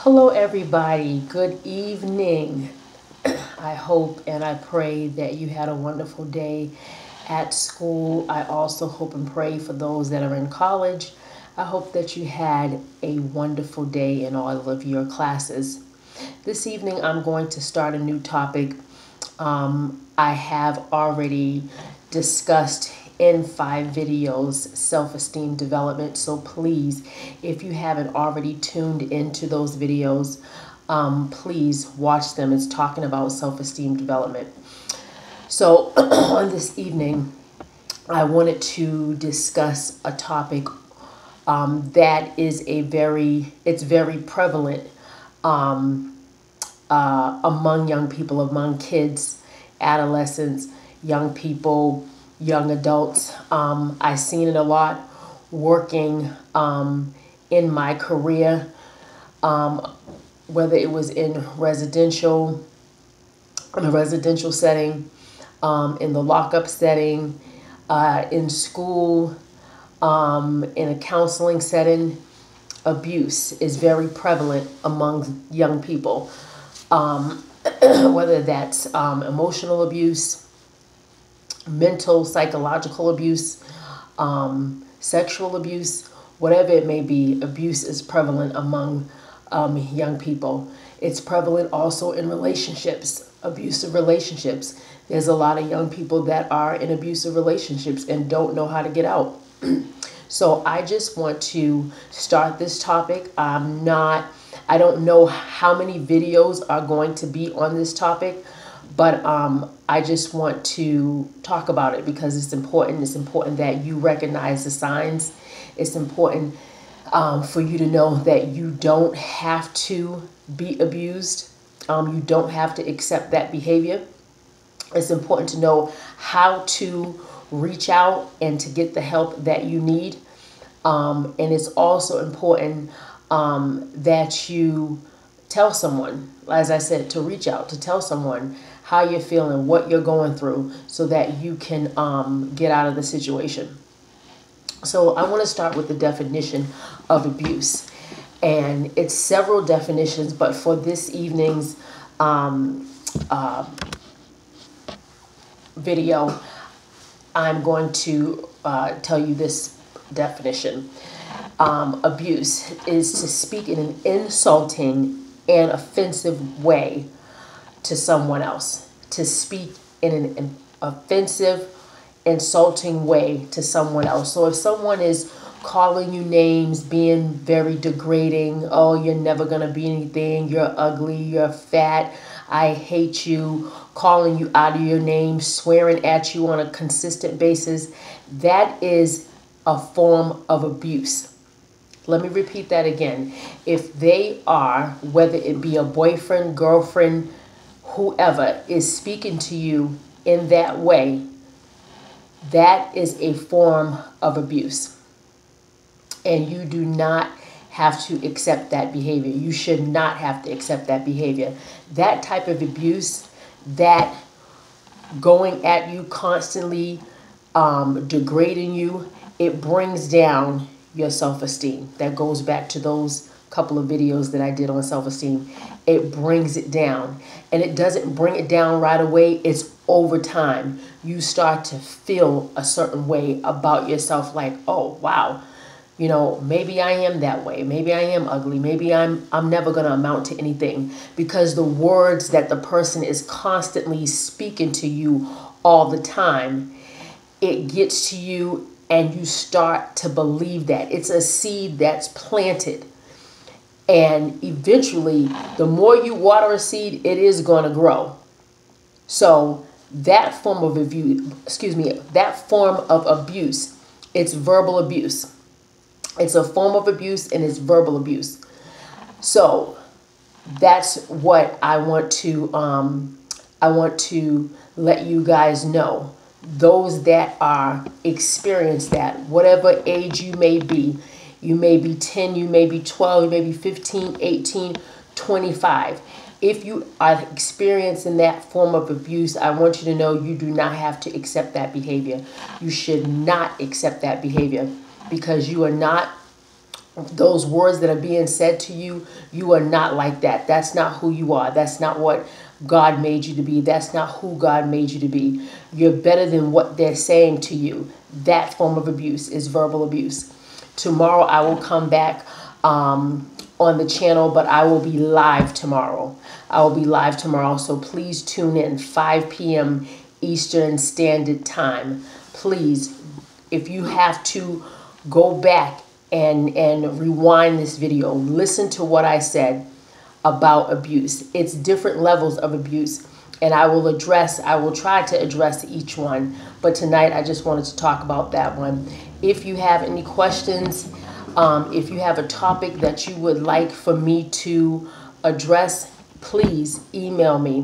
Hello, everybody. Good evening. I hope and I pray that you had a wonderful day at school. I also hope and pray for those that are in college. I hope that you had a wonderful day in all of your classes. This evening, I'm going to start a new topic. I have already discussed in 5 videos self-esteem development, so please, if you haven't already tuned into those videos, please watch them. It's talking about self-esteem development. So on this evening, I wanted to discuss a topic that is it's very prevalent among young people, among kids, adolescents, young people, young adults. I've seen it a lot working in my career, whether it was in a residential setting, in the lockup setting, in school, in a counseling setting. Abuse is very prevalent among young people, whether that's emotional abuse, mental, psychological abuse, sexual abuse, whatever it may be. Abuse is prevalent among young people. It's prevalent also in relationships, abusive relationships. There's a lot of young people that are in abusive relationships and don't know how to get out. So I just want to start this topic. I don't know how many videos are going to be on this topic, but I just want to talk about it because it's important. It's important that you recognize the signs. It's important for you to know that you don't have to be abused. You don't have to accept that behavior. It's important to know how to reach out and to get the help that you need. And it's also important that you tell someone, as I said, to reach out, to tell someone how you're feeling, what you're going through, so that you can get out of the situation. So I want to start with the definition of abuse. And it's several definitions, but for this evening's video, I'm going to tell you this definition. Abuse is to speak in an insulting and offensive way to someone else. To speak in an offensive, insulting way to someone else. So if someone is calling you names, being very degrading, oh, you're never going to be anything, you're ugly, you're fat, I hate you, calling you out of your name, swearing at you on a consistent basis, that is a form of abuse. Let me repeat that again. If they are, whether it be a boyfriend, girlfriend, whoever is speaking to you in that way, that is a form of abuse. And you do not have to accept that behavior. You should not have to accept that behavior. That type of abuse, that going at you constantly, degrading you, it brings down your self-esteem. That goes back to those couple of videos that I did on self-esteem. It brings it down. And it doesn't bring it down right away. It's over time. You start to feel a certain way about yourself, like, oh, wow, you know, maybe I am that way. Maybe I am ugly. Maybe I'm never going to amount to anything, because the words that the person is constantly speaking to you all the time, it gets to you and you start to believe that. It's a seed that's planted. And eventually, the more you water a seed, it is going to grow. So that form of abuse, it's verbal abuse. It's a form of abuse, and it's verbal abuse. So that's what I want to let you guys know. Those that are experience that, whatever age you may be 10, you may be 12, you may be 15, 18, 25. If you are experiencing that form of abuse, I want you to know you do not have to accept that behavior. You should not accept that behavior, because you are not those words that are being said to you, you are not like that. That's not who you are. That's not what God made you to be. That's not who God made you to be. You're better than what they're saying to you. That form of abuse is verbal abuse. Tomorrow I will come back on the channel, but I will be live tomorrow. I will be live tomorrow, so please tune in 5 p.m. Eastern Standard Time. Please, if you have to, go back and rewind this video. Listen to what I said about abuse. It's different levels of abuse, and I will try to address each one, but tonight I just wanted to talk about that one. If you have any questions, if you have a topic that you would like for me to address, please email me,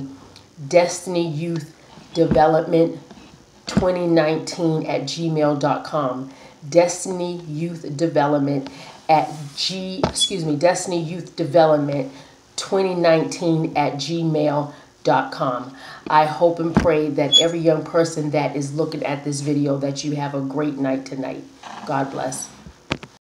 DestinyYouthDevelopment2019@gmail.com. DestinyYouthDevelopment2019@gmail.com. I hope and pray that every young person that is looking at this video, that you have a great night tonight. God bless.